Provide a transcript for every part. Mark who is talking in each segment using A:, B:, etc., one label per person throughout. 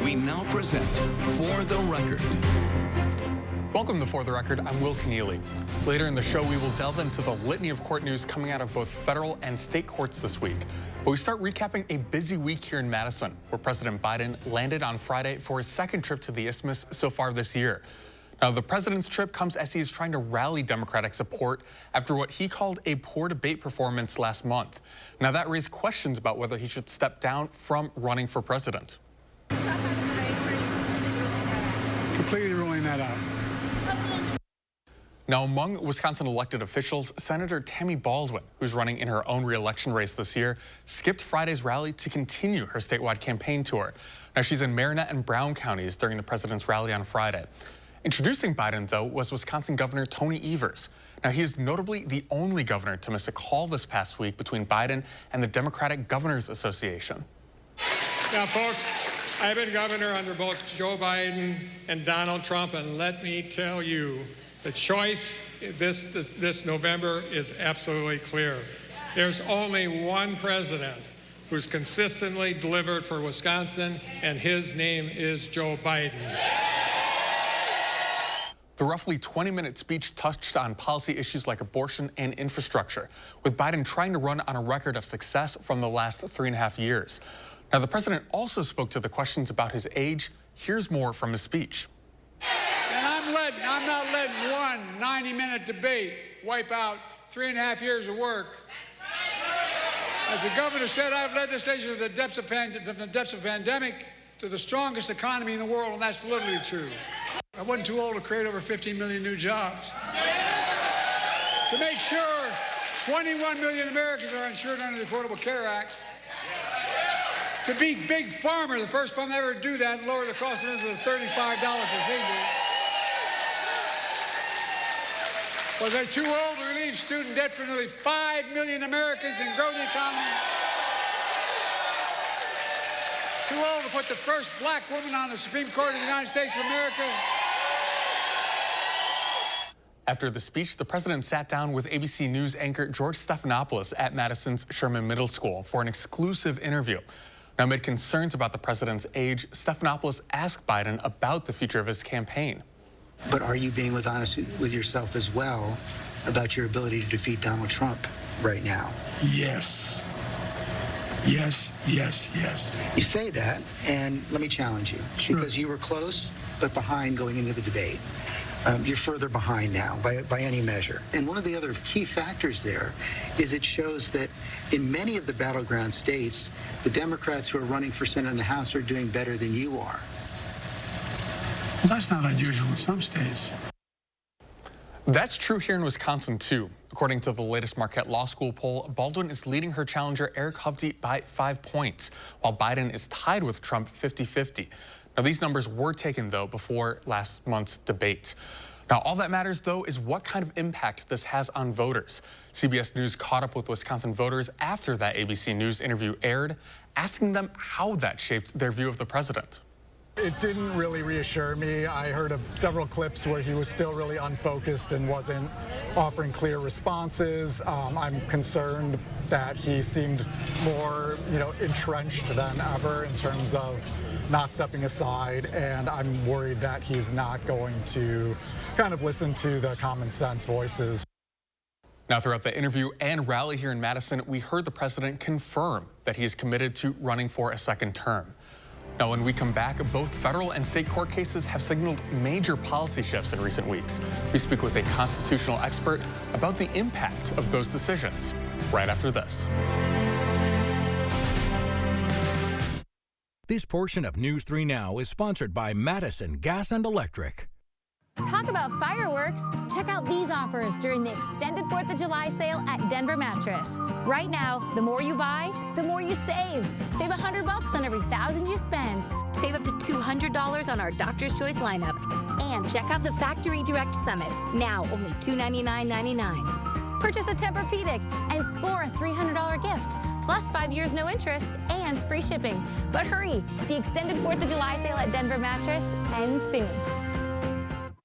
A: We now present For the Record.
B: Welcome to For the Record. I'm Will Keneally. Later in the show, we will delve into the litany of court news coming out of both federal and state courts this week. But we start recapping a busy week here in Madison, where President Biden landed on Friday for his second trip to the Isthmus so far this year. Now, the president's trip comes as he is trying to rally Democratic support after what he called a poor debate performance last month. Now, that raised questions about whether he should step down from running for president.
C: Completely ruling that out.
B: Now, among Wisconsin elected officials, Senator Tammy Baldwin, who's running in her own re-election race this year, skipped Friday's rally to continue her statewide campaign tour. Now, she's in Marinette and Brown counties during the president's rally on Friday. Introducing Biden, though, was Wisconsin Governor Tony Evers. Now, he is notably the only governor to miss a call this past week between Biden and the Democratic Governors Association.
D: Now, folks, I've been governor under both Joe Biden and Donald Trump, and let me tell you, the choice this November is absolutely clear. There's only one president who's consistently delivered for Wisconsin, and his name is Joe Biden.
B: The roughly 20-minute speech touched on policy issues like abortion and infrastructure, with Biden trying to run on a record of success from the last 3.5 years. Now, the president also spoke to the questions about his age. Here's more from his speech.
C: And I'm not letting one 90-minute debate wipe out 3.5 years of work. As the governor said, I've led this nation from the depths of pandemic to the strongest economy in the world, and that's literally true. I wasn't too old to create over 15 million new jobs. To make sure 21 million Americans are insured under the Affordable Care Act. To beat Big Pharma, the first time ever to do that, and lower the cost of insulin to $35 procedure. Was I too old to relieve student debt for nearly 5 million Americans and grow the economy? Too old to put the first black woman on the Supreme Court of the United States of America?
B: After the speech, the president sat down with ABC News anchor George Stephanopoulos at Madison's Sherman Middle School for an exclusive interview. Now, amid concerns about the president's age, Stephanopoulos asked Biden about the future of his campaign.
E: But are you being honest with yourself as well about your ability to defeat Donald Trump right now?
C: Yes. Yes, yes, yes.
E: You say that, and let me challenge you, because you were close but behind going into the debate. You're further behind now by any measure. And one of the other key factors there is it shows that in many of the battleground states, the Democrats who are running for Senate and the House are doing better than you are.
C: Well, that's not unusual in some states.
B: That's true here in Wisconsin, too. According to the latest Marquette Law School poll, Baldwin is leading her challenger Eric Hovde by 5 points, while Biden is tied with Trump 50-50. Now, these numbers were taken, though, before last month's debate. Now, all that matters, though, is what kind of impact this has on voters. CBS News caught up with Wisconsin voters after that ABC News interview aired, asking them how that shaped their view of the president.
F: It didn't really reassure me. I heard of several clips where he was still really unfocused and wasn't offering clear responses. I'm concerned that he seemed more, entrenched than ever in terms of not stepping aside, and I'm worried that he's not going to kind of listen to the common sense voices.
B: Now, throughout the interview and rally here in Madison, we heard the president confirm that he is committed to running for a second term. Now, when we come back, both federal and state court cases have signaled major policy shifts in recent weeks. We speak with a constitutional expert about the impact of those decisions right after this.
G: This portion of News 3 Now is sponsored by Madison Gas and Electric.
H: Talk about fireworks. Check out these offers during the extended 4th of July sale at Denver Mattress. Right now, the more you buy, the more you save. Save $100 on every $1,000 you spend. Save up to $200 on our Doctor's Choice lineup. And check out the Factory Direct Summit. Now only $299.99. Purchase a Tempur-Pedic and score a $300 gift. Plus 5 years no interest and free shipping. But hurry, the extended 4th of July sale at Denver Mattress ends soon.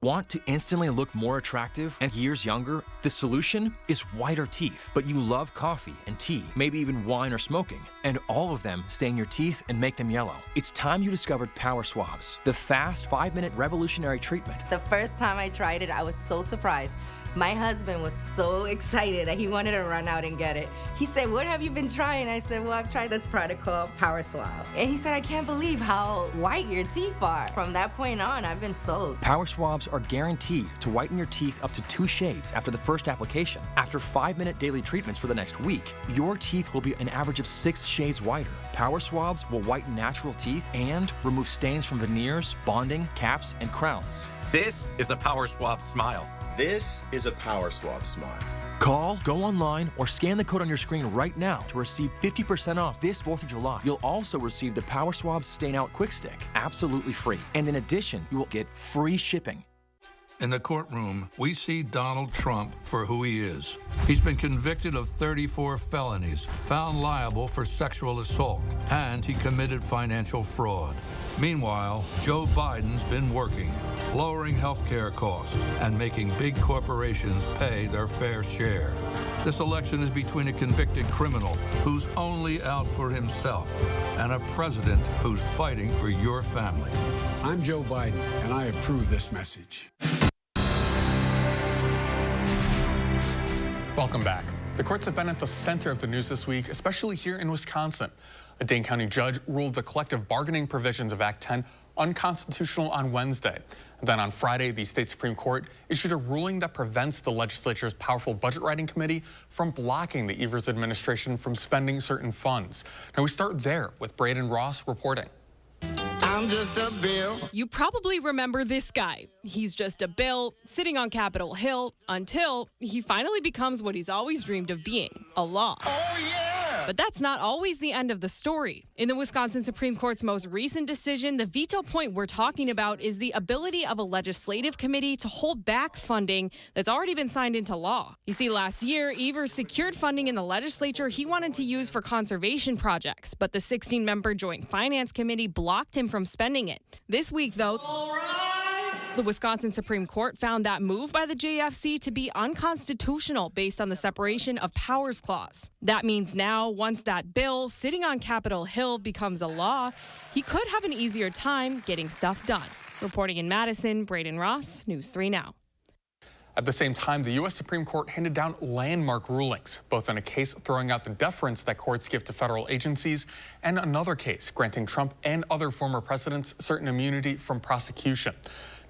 I: Want to instantly look more attractive and years younger? The solution is whiter teeth. But you love coffee and tea, maybe even wine or smoking, and all of them stain your teeth and make them yellow. It's time you discovered Power Swabs, the fast 5-minute revolutionary treatment.
J: The first time I tried it, I was so surprised. My husband was so excited that he wanted to run out and get it. He said, "What have you been trying?" I said, "Well, I've tried this product called Power Swab." And he said, "I can't believe how white your teeth are." From that point on, I've been sold.
I: Power Swabs are guaranteed to whiten your teeth up to 2 shades after the first application. After 5-minute daily treatments for the next week, your teeth will be an average of 6 shades whiter. Power Swabs will whiten natural teeth and remove stains from veneers, bonding, caps, and crowns.
K: This is a Power Swab smile.
L: This is a Power Swab smile.
I: Call, go online, or scan the code on your screen right now to receive 50% off this 4th of July. You'll also receive the Power Swab Stain Out Quick Stick, absolutely free. And in addition, you will get free shipping.
M: In the courtroom, we see Donald Trump for who he is. He's been convicted of 34 felonies, found liable for sexual assault, and he committed financial fraud. Meanwhile, Joe Biden's been working, lowering healthcare costs and making big corporations pay their fair share. This election is between a convicted criminal who's only out for himself and a president who's fighting for your family.
N: I'm Joe Biden, and I approve this message.
B: Welcome back. The courts have been at the center of the news this week, especially here in Wisconsin. A Dane County judge ruled the collective bargaining provisions of Act 10 unconstitutional on Wednesday. And then on Friday, the state Supreme Court issued a ruling that prevents the legislature's powerful budget writing committee from blocking the Evers administration from spending certain funds. Now we start there with Braden Ross reporting.
O: I'm just a bill. You probably remember this guy. He's just a bill sitting on Capitol Hill until he finally becomes what he's always dreamed of being, a law. Oh, yeah! But that's not always the end of the story. In the Wisconsin Supreme Court's most recent decision, the veto point we're talking about is the ability of a legislative committee to hold back funding that's already been signed into law. You see, last year, Evers secured funding in the legislature he wanted to use for conservation projects, but the 16-member Joint Finance Committee blocked him from spending it. This week, though, the Wisconsin Supreme Court found that move by the JFC to be unconstitutional based on the separation of powers clause. That means now, once that bill sitting on Capitol Hill becomes a law, he could have an easier time getting stuff done. Reporting in Madison, Braden Ross, News 3 Now.
B: At the same time, the U.S. Supreme Court handed down landmark rulings, both in a case throwing out the deference that courts give to federal agencies and another case granting Trump and other former presidents certain immunity from prosecution.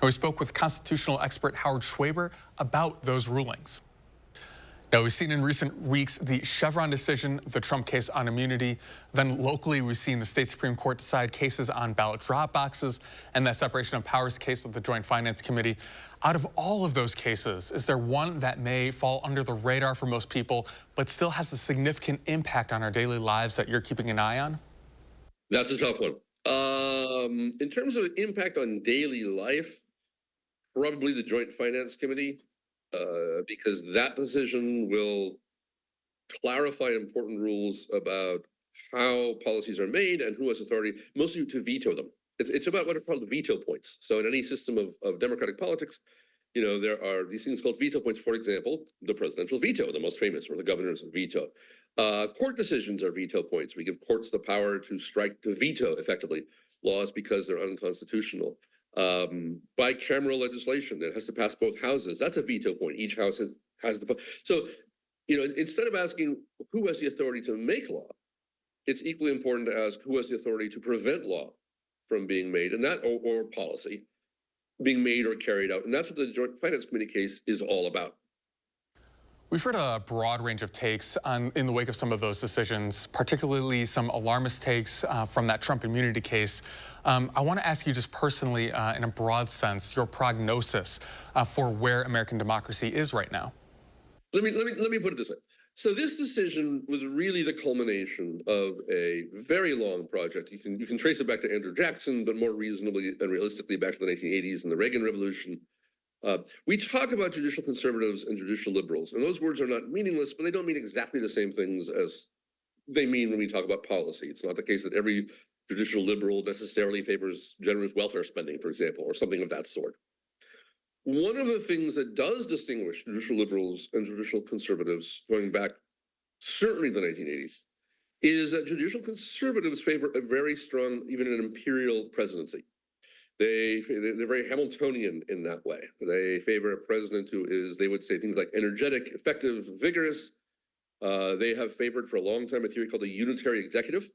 B: Now, we spoke with constitutional expert Howard Schwaber about those rulings. Now, we've seen in recent weeks the Chevron decision, the Trump case on immunity. Then locally, we've seen the state Supreme Court decide cases on ballot drop boxes and that separation of powers case with the Joint Finance Committee. Out of all of those cases, is there one that may fall under the radar for most people, but still has a significant impact on our daily lives that you're keeping an eye on?
P: That's a tough one. In terms of impact on daily life, probably the Joint Finance Committee. Because that decision will clarify important rules about how policies are made and who has authority, mostly to veto them. It's about what are called veto points. So in any system of democratic politics, you know, there are these things called veto points. For example, the presidential veto, the most famous, or the governor's veto. Court decisions are veto points. We give courts the power to veto effectively laws because they're unconstitutional. Bicameral legislation that has to pass both houses, that's a veto point. Each house has the. So, you know, instead of asking who has the authority to make law, it's equally important to ask who has the authority to prevent law from being made, and that or policy being made or carried out. And that's what the Joint Finance Committee case is all about.
B: We've heard a broad range of takes in the wake of some of those decisions, particularly some alarmist takes from that Trump immunity case. I want to ask you just personally, in a broad sense, your prognosis for where American democracy is right now.
P: Let me put it this way. So this decision was really the culmination of a very long project. You can trace it back to Andrew Jackson, but more reasonably and realistically back to the 1980s and the Reagan Revolution. We talk about judicial conservatives and judicial liberals, and those words are not meaningless, but they don't mean exactly the same things as they mean when we talk about policy. It's not the case that every judicial liberal necessarily favors generous welfare spending, for example, or something of that sort. One of the things that does distinguish judicial liberals and judicial conservatives going back certainly the 1980s is that judicial conservatives favor a very strong, even an imperial presidency. They're very Hamiltonian in that way. They favor a president who is, they would say things like energetic, effective, vigorous. They have favored for a long time a theory called the unitary executive,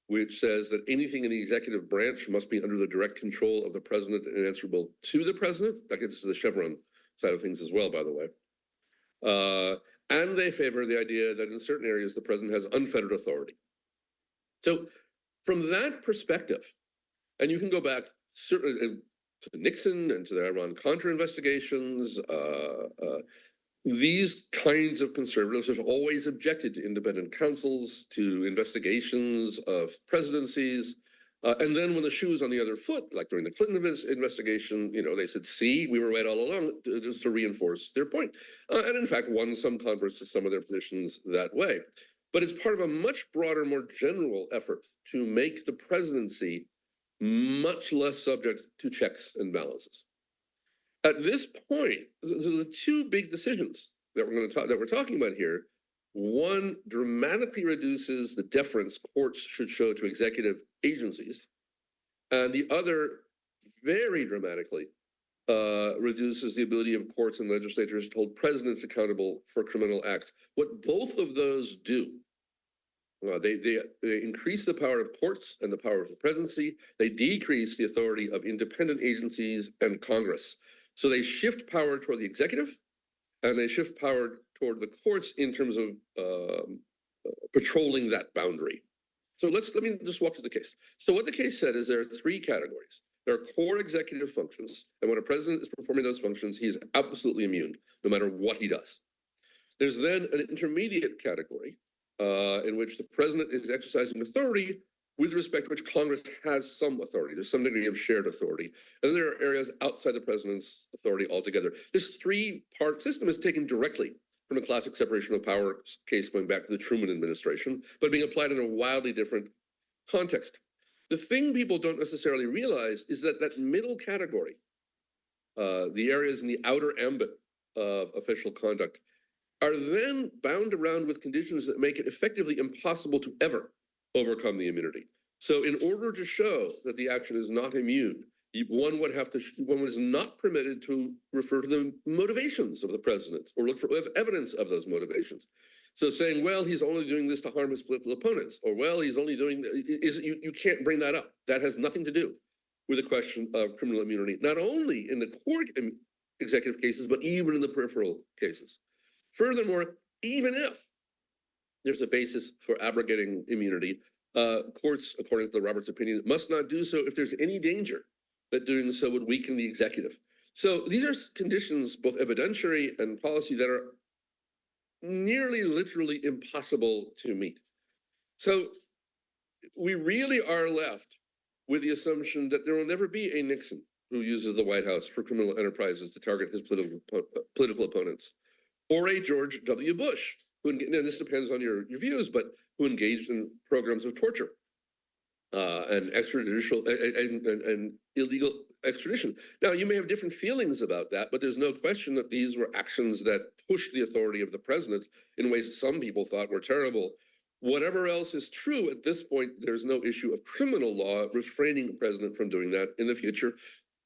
P: which says that anything in the executive branch must be under the direct control of the president and answerable to the president. That gets to the Chevron side of things as well, by the way. And they favor the idea that in certain areas, the president has unfettered authority. So from that perspective, and you can go back certainly to Nixon and to the Iran-Contra investigations, these kinds of conservatives have always objected to independent counsels, to investigations of presidencies. And then when the shoe was on the other foot, like during the Clinton investigation, they said, see, we were right all along, just to reinforce their point. And in fact, won some converts to some of their positions that way. But it's part of a much broader, more general effort to make the presidency much less subject to checks and balances. At this point, the two big decisions that we're talking about here. One dramatically reduces the deference courts should show to executive agencies, and the other very dramatically reduces the ability of courts and legislatures to hold presidents accountable for criminal acts. What both of those do, they increase the power of courts and the power of the presidency. They decrease the authority of independent agencies and Congress. So they shift power toward the executive, and they shift power toward the courts in terms of patrolling that boundary. So let me just walk through the case. So what the case said is there are three categories. There are core executive functions, and when a president is performing those functions, he is absolutely immune, no matter what he does. There's then an intermediate category in which the president is exercising authority with respect to which Congress has some authority. There's some degree of shared authority. And then there are areas outside the president's authority altogether. This three-part system is taken directly from a classic separation of powers case going back to the Truman administration, but being applied in a wildly different context. The thing people don't necessarily realize is that that middle category, the areas in the outer ambit of official conduct, are then bound around with conditions that make it effectively impossible to ever overcome the immunity. So in order to show that the action is not immune, one is not permitted to refer to the motivations of the president or look for evidence of those motivations. So saying, well, he's only doing this to harm his political opponents, or well, he's only doing, you can't bring that up. That has nothing to do with the question of criminal immunity, not only in the core executive cases, but even in the peripheral cases. Furthermore, even if there's a basis for abrogating immunity, courts, according to the Roberts opinion, must not do so if there's any danger that doing so would weaken the executive. So these are conditions, both evidentiary and policy, that are nearly literally impossible to meet. So we really are left with the assumption that there will never be a Nixon who uses the White House for criminal enterprises to target his political opponents, or a George W. Bush, who, now this depends on your views, but who engaged in programs of torture and extrajudicial and illegal extradition. Now, you may have different feelings about that, but there's no question that these were actions that pushed the authority of the president in ways that some people thought were terrible. Whatever else is true, at this point, there's no issue of criminal law refraining the president from doing that in the future,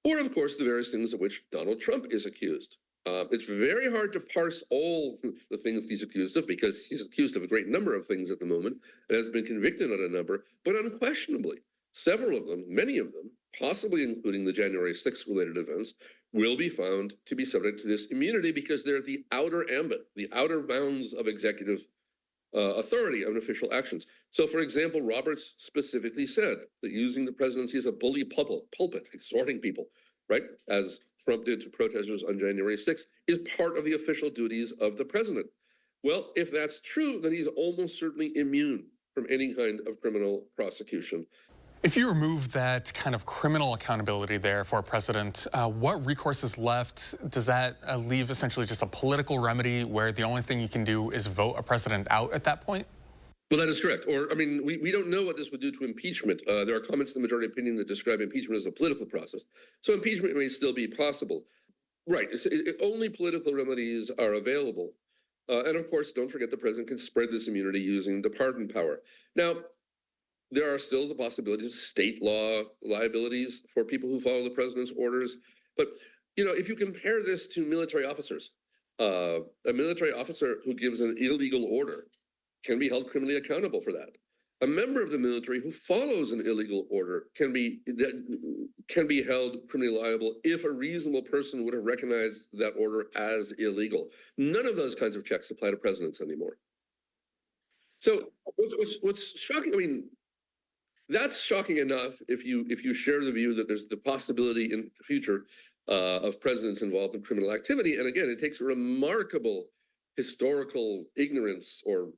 P: or, of course, the various things of which Donald Trump is accused. It's very hard to parse all the things he's accused of, because he's accused of a great number of things at the moment and has been convicted on a number, but unquestionably, several of them, many of them, possibly including the January 6th related events, will be found to be subject to this immunity because they're the outer ambit, the outer bounds of executive authority on official actions. So, for example, Roberts specifically said that using the presidency as a bully pulpit, exhorting people, right, as Trump did to protesters on January 6th, is part of the official duties of the president. Well, if that's true, then he's almost certainly immune from any kind of criminal prosecution.
B: If you remove that kind of criminal accountability there for a president, what recourse is left? Does that leave essentially just a political remedy where the only thing you can do is vote a president out at that point?
P: Well, that is correct. Or, I mean, we don't know what this would do to impeachment. There are comments in the majority opinion that describe impeachment as a political process. So impeachment may still be possible. Right. Only political remedies are available. And of course, don't forget the president can spread this immunity using the pardon power. Now, there are still the possibility of state law liabilities for people who follow the president's orders. But, you know, if you compare this to military officers, a military officer who gives an illegal order can be held criminally accountable for that. A member of the military who follows an illegal order can be held criminally liable if a reasonable person would have recognized that order as illegal. None of those kinds of checks apply to presidents anymore. So what's shocking, I mean, that's shocking enough if you share the view that there's the possibility in the future of presidents involved in criminal activity. And again, it takes a remarkable historical ignorance or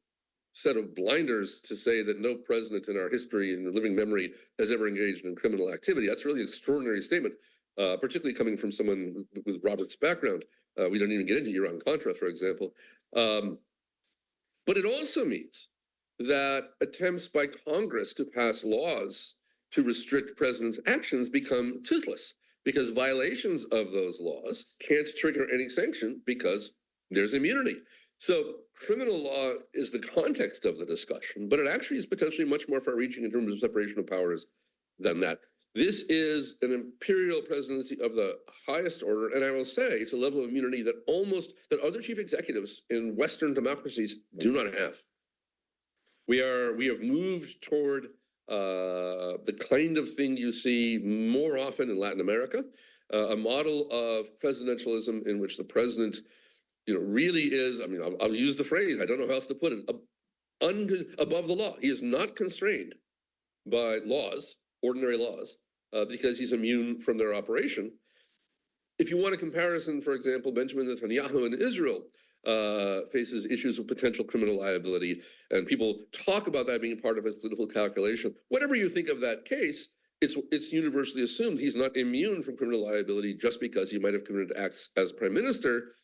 P: set of blinders to say that no president in our history in living memory has ever engaged in criminal activity. That's really an extraordinary statement, particularly coming from someone with Robert's background. We don't even get into Iran-Contra, for example. But it also means that attempts by Congress to pass laws to restrict presidents' actions become toothless, because violations of those laws can't trigger any sanction because there's immunity. So criminal law is the context of the discussion, but it actually is potentially much more far-reaching in terms of separation of powers than that. This is an imperial presidency of the highest order, and I will say it's a level of immunity that other chief executives in Western democracies do not have. We have moved toward the kind of thing you see more often in Latin America, a model of presidentialism in which the president, really is, I mean, I'll use the phrase, I don't know how else to put it, above the law. He is not constrained by laws, ordinary laws, because he's immune from their operation. If you want a comparison, for example, Benjamin Netanyahu in Israel faces issues of potential criminal liability, and people talk about that being part of his political calculation. Whatever you think of that case, it's universally assumed he's not immune from criminal liability just because he might have committed acts as prime minister.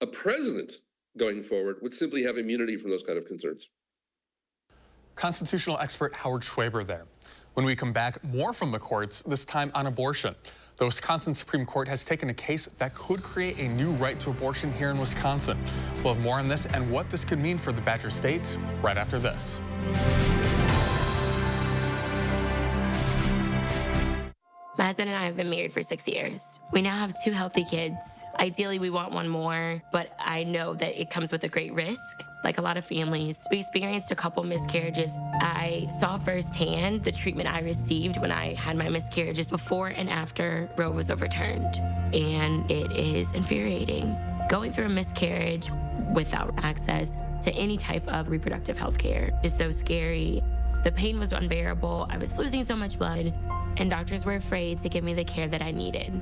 P: A president going forward would simply have immunity from those kind of concerns.
B: Constitutional expert Howard Schwaber there. When we come back, more from the courts, this time on abortion. The Wisconsin Supreme Court has taken a case that could create a new right to abortion here in Wisconsin. We'll have more on this and what this could mean for the Badger State right after this.
Q: My husband and I have been married for 6 years. We now have 2 healthy kids. Ideally, we want one more, but I know that it comes with a great risk. Like a lot of families, we experienced a couple miscarriages. I saw firsthand the treatment I received when I had my miscarriages before and after Roe was overturned. And it is infuriating. Going through a miscarriage without access to any type of reproductive health care is so scary. The pain was unbearable. I was losing so much blood, and doctors were afraid to give me the care that I needed.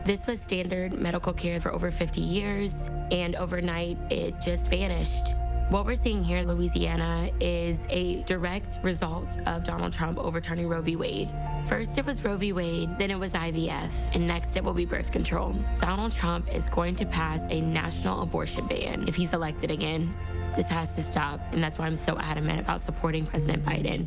Q: This was standard medical care for over 50 years, and overnight, it just vanished. What we're seeing here in Louisiana is a direct result of Donald Trump overturning Roe v. Wade. First it was Roe v. Wade, then it was IVF, and next it will be birth control. Donald Trump is going to pass a national abortion ban if he's elected again. This has to stop, and that's why I'm so adamant about supporting President Biden.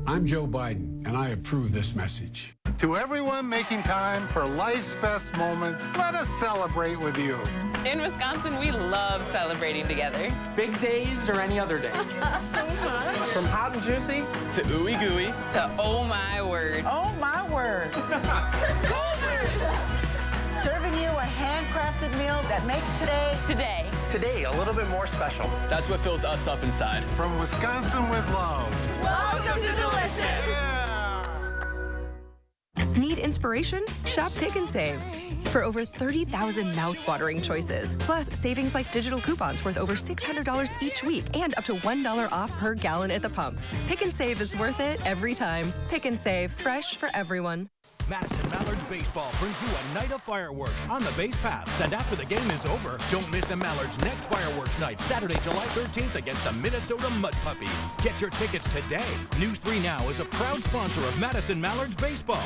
N: I'm Joe Biden, and I approve this message.
R: To everyone making time for life's best moments, let us celebrate with you.
S: In Wisconsin, we love celebrating together.
T: Big days or any other day.
S: So much.
T: From hot and juicy to ooey gooey
S: to oh my word.
U: Oh my word. Serving you a handcrafted meal that makes
T: today a little bit more special. That's what fills us up inside.
R: From Wisconsin with love.
U: Welcome to Delicious.
R: Yeah.
V: Need inspiration? Shop Pick and Save. For over 30,000 mouth-watering choices, plus savings like digital coupons worth over $600 each week and up to $1 off per gallon at the pump. Pick and Save is worth it every time. Pick and Save, fresh for everyone.
G: Madison Mallards Baseball brings you a night of fireworks on the base paths, and after the game is over, don't miss the Mallards' next fireworks night, Saturday, July 13th against the Minnesota Mud Puppies. Get your tickets today. News 3 Now is a proud sponsor of Madison Mallards Baseball.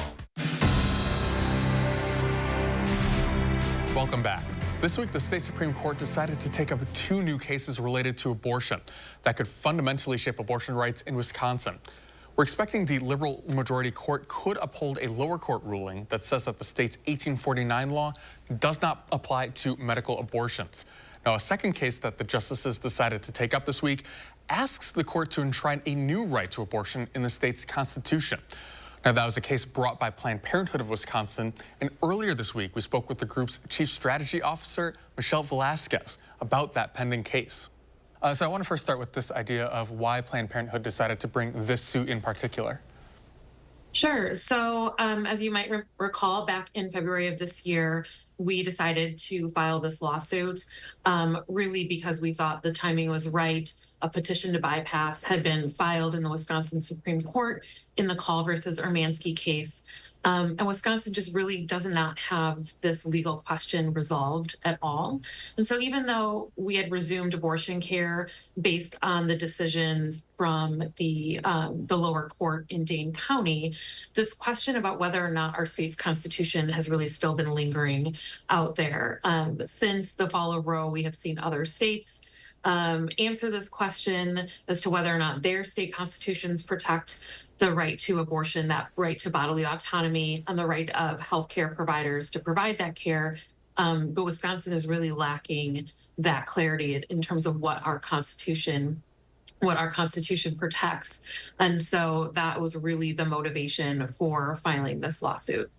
B: Welcome back. This week, the state Supreme Court decided to take up 2 new cases related to abortion that could fundamentally shape abortion rights in Wisconsin. We're expecting the liberal majority court could uphold a lower court ruling that says that the state's 1849 law does not apply to medical abortions. Now, a second case that the justices decided to take up this week asks the court to enshrine a new right to abortion in the state's constitution. Now, that was a case brought by Planned Parenthood of Wisconsin, and earlier this week, we spoke with the group's chief strategy officer, Michelle Velasquez, about that pending case. So I want to first start with this idea of why Planned Parenthood decided to bring this suit in particular.
A: Sure. So as you might recall, back in February of this year, we decided to file this lawsuit really because we thought the timing was right. A petition to bypass had been filed in the Wisconsin Supreme Court in the Call versus Urmanski case. And Wisconsin just really does not have this legal question resolved at all. And so even though we had resumed abortion care based on the decisions from the lower court in Dane County, this question about whether or not our state's constitution has really still been lingering out there. Since the fall of Roe, we have seen other states answer this question as to whether or not their state constitutions protect the right to abortion, that right to bodily autonomy, and the right of healthcare providers to provide that care. But Wisconsin is really lacking that clarity in terms of what our constitution protects. And so that was really the motivation for filing this lawsuit.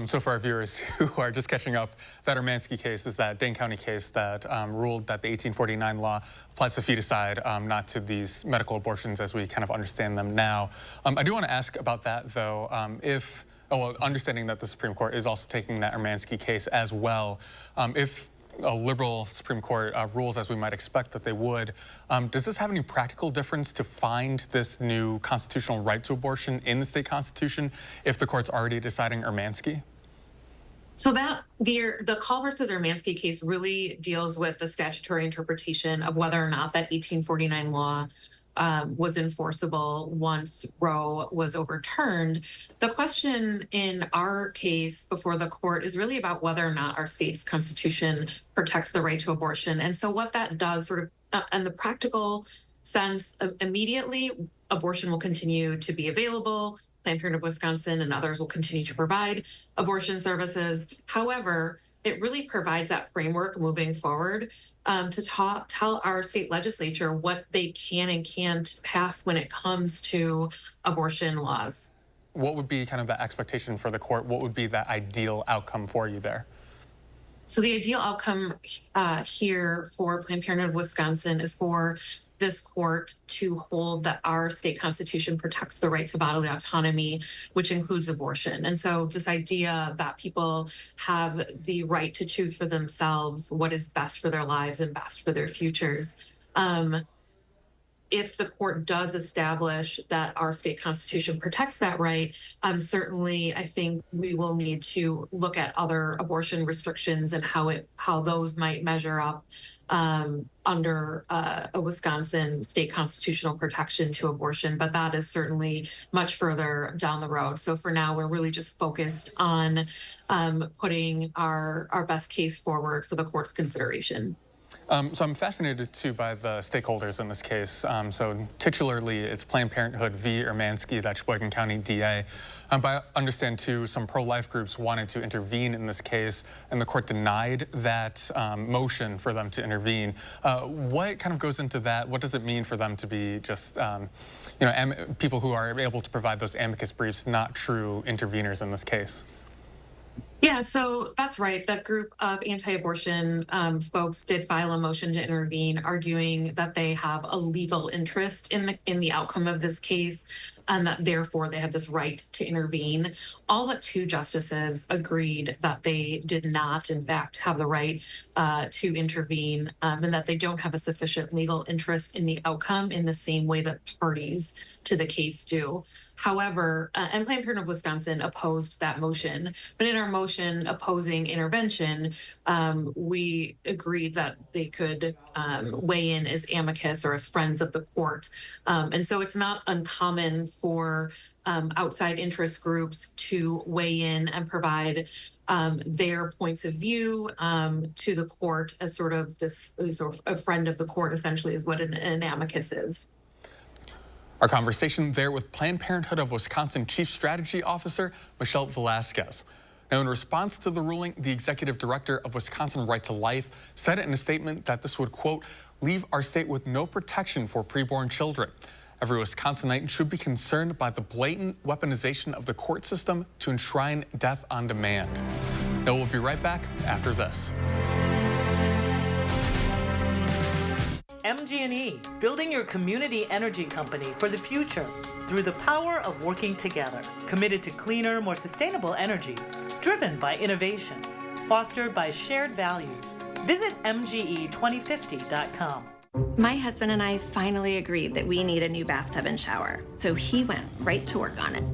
B: So for our viewers who are just catching up, that Urmanski case is that Dane County case that ruled that the 1849 law applies to feticide, not to these medical abortions as we kind of understand them now. I do want to ask about that, though, understanding that the Supreme Court is also taking that Urmanski case as well. If a liberal Supreme Court rules as we might expect that they would, does this have any practical difference to find this new constitutional right to abortion in the state constitution if the court's already deciding Urmanski?
A: So that the Call versus Urmanski case really deals with the statutory interpretation of whether or not that 1849 law was enforceable once Roe was overturned. The question in our case before the court is really about whether or not our state's constitution protects the right to abortion. And so what that does sort of, in the practical sense, immediately abortion will continue to be available. Planned Parenthood of Wisconsin and others will continue to provide abortion services. However, it really provides that framework moving forward to tell our state legislature what they can and can't pass when it comes to abortion laws.
B: What would be kind of the expectation for the court? What would be the ideal outcome for you there?
A: So the ideal outcome here for Planned Parenthood of Wisconsin is for this court to hold that our state constitution protects the right to bodily autonomy, which includes abortion. And so this idea that people have the right to choose for themselves what is best for their lives and best for their futures. If the court does establish that our state constitution protects that right, certainly I think we will need to look at other abortion restrictions and how those might measure up under a Wisconsin state constitutional protection to abortion, but that is certainly much further down the road. So for now, we're really just focused on putting our best case forward for the court's consideration.
B: So I'm fascinated, too, by the stakeholders in this case. So titularly, it's Planned Parenthood v. Urmanski, that Sheboygan County DA. But I understand, too, some pro-life groups wanted to intervene in this case, and the court denied that motion for them to intervene. What kind of goes into that? What does it mean for them to be just, people who are able to provide those amicus briefs, not true interveners in this case?
A: Yeah, so that's right. That group of anti-abortion folks did file a motion to intervene, arguing that they have a legal interest in the outcome of this case, and that therefore they have this right to intervene. All but two justices agreed that they did not, in fact, have the right to intervene, and that they don't have a sufficient legal interest in the outcome in the same way that parties to the case do. However, and Planned Parenthood of Wisconsin opposed that motion, but in our motion opposing intervention, we agreed that they could weigh in as amicus or as friends of the court. And so it's not uncommon for outside interest groups to weigh in and provide their points of view to the court as sort of a friend of the court, essentially, is what an amicus is.
B: Our conversation there with Planned Parenthood of Wisconsin Chief Strategy Officer Michelle Velasquez. Now, in response to the ruling, the executive director of Wisconsin Right to Life said in a statement that this would, quote, leave our state with no protection for preborn children. Every Wisconsinite should be concerned by the blatant weaponization of the court system to enshrine death on demand. Now, we'll be right back after this.
D: MG&E, building your community energy company for the future through the power of working together. Committed to cleaner, more sustainable energy, driven by innovation, fostered by shared values. Visit MGE2050.com.
E: My husband and I finally agreed that we need a new bathtub and shower, so he went right to work on it.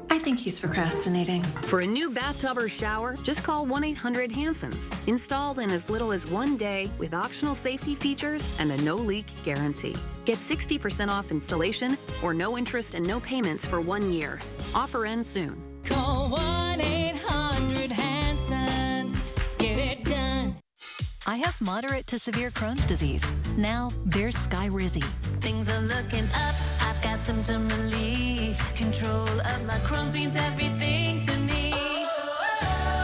E: I think he's procrastinating.
W: For a new bathtub or shower, just call 1-800-HANSONS. Installed in as little as 1 day with optional safety features and a no-leak guarantee. Get 60% off installation or no interest and no payments for 1 year. Offer ends soon.
X: Call 1-800-HANSONS. Get it done.
Y: I have moderate to severe Crohn's disease. Now there's Skyrizi.
X: Things are looking up. I've got symptom relief. Control of my Crohn's means everything to me.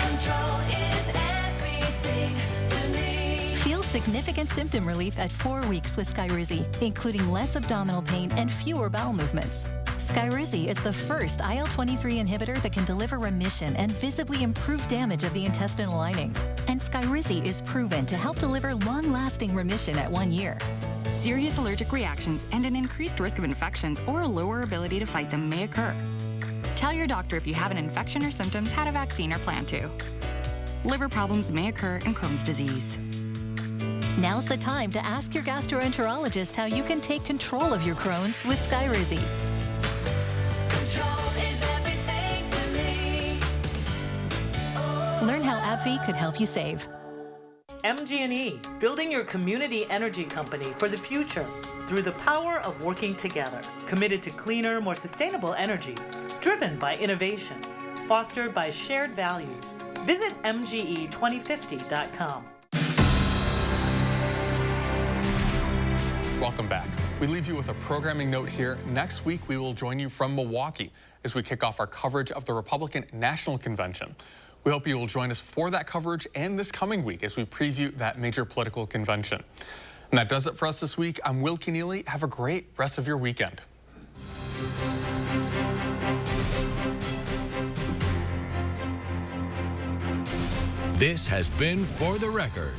X: Control is everything to me.
Y: Feel significant symptom relief at 4 weeks with Skyrizi, including less abdominal pain and fewer bowel movements. Skyrizi is the first IL-23 inhibitor that can deliver remission and visibly improve damage of the intestinal lining. And Skyrizi is proven to help deliver long-lasting remission at 1 year.
Z: Serious allergic reactions and an increased risk of infections or a lower ability to fight them may occur. Tell your doctor if you have an infection or symptoms, had a vaccine, or plan to. Liver problems may occur in Crohn's disease.
Y: Now's the time to ask your gastroenterologist how you can take control of your Crohn's with Skyrizi.
X: Control is everything to me.
Y: Learn how AbbVie could help you save.
D: MG&E, building your community energy company for the future through the power of working together. Committed to cleaner, more sustainable energy, driven by innovation, fostered by shared values. Visit MGE2050.com.
B: Welcome back. We leave you with a programming note here. Next week, we will join you from Milwaukee as we kick off our coverage of the Republican National Convention. We hope you will join us for that coverage and this coming week as we preview that major political convention. And that does it for us this week. I'm Will Keneally. Have a great rest of your weekend.
G: This has been For the Record.